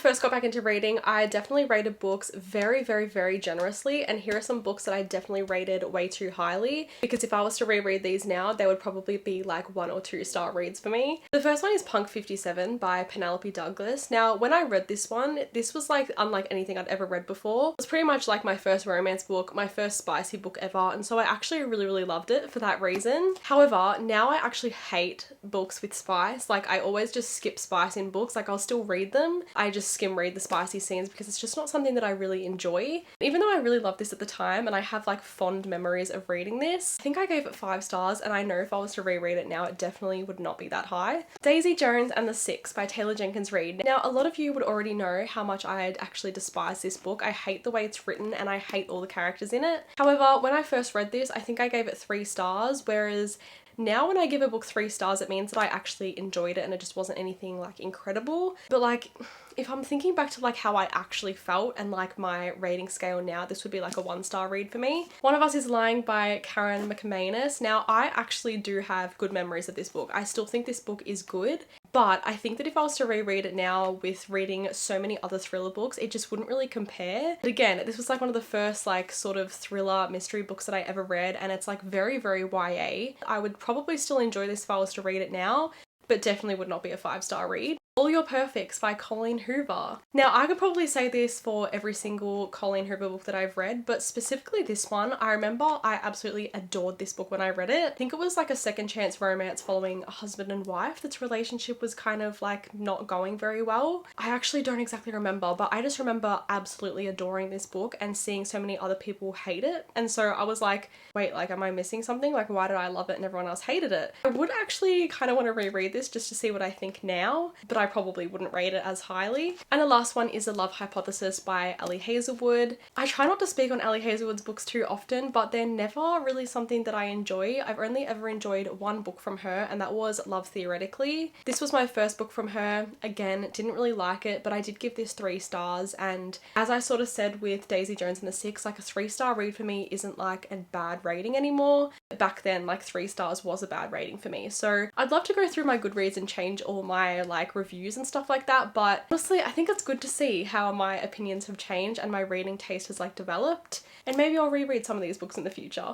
first got back into reading, I definitely rated books very, very, very generously, and here are some books that I definitely rated way too highly, because if I was to reread these now, they would probably be like 1 or 2 star reads for me. The first one is Punk 57 by Penelope Douglas. Now, when I read this one, this was like unlike anything I'd ever read before. It was pretty much like my first romance book, my first spicy book ever, and so I actually really, really loved it for that reason. However, now I actually hate books with spice. Like, I always just skip spice in books. Like, I'll still read them, I just skim read the spicy scenes because it's just not something that I really enjoy. Even though I really loved this at the time and I have like fond memories of reading this, I think I gave it 5 stars, and I know if I was to reread it now, it definitely would not be that high. Daisy Jones and the Six by Taylor Jenkins Reid. Now, a lot of you would already know how much I'd actually despise this book. I hate the way it's written and I hate all the characters in it. However, when I first read this, I think I gave it 3 stars, whereas now when I give a book 3 stars, it means that I actually enjoyed it and it just wasn't anything like incredible. But like, if I'm thinking back to like how I actually felt and like my rating scale now, this would be like a 1 star read for me. One of Us is Lying by Karen McManus. Now, I actually do have good memories of this book. I still think this book is good, but I think that if I was to reread it now with reading so many other thriller books, it just wouldn't really compare. But again, this was like one of the first like sort of thriller mystery books that I ever read, and it's like very, very YA. I would probably still enjoy this if I was to read it now, but definitely would not be a 5 star read. All Your Perfects by Colleen Hoover. Now, I could probably say this for every single Colleen Hoover book that I've read, but specifically this one, I remember I absolutely adored this book when I read it. I think it was like a second chance romance following a husband and wife that's relationship was kind of like not going very well. I actually don't exactly remember, but I just remember absolutely adoring this book and seeing so many other people hate it. And so I was like, wait, like, am I missing something? Like, why did I love it and everyone else hated it? I would actually kind of want to reread this just to see what I think now, but I probably wouldn't rate it as highly. And the last one is The Love Hypothesis by Ali Hazelwood. I try not to speak on Ali Hazelwood's books too often, but they're never really something that I enjoy. I've only ever enjoyed one book from her, and that was Love Theoretically. This was my first book from her. Again, didn't really like it, but I did give this 3 stars, and as I sort of said with Daisy Jones and the Six, like a 3-star read for me isn't like a bad rating anymore. Back then, like 3 stars was a bad rating for me. So I'd love to go through my Goodreads and change all my like reviews and stuff like that, but honestly, I think it's good to see how my opinions have changed and my reading taste has like developed, and maybe I'll reread some of these books in the future.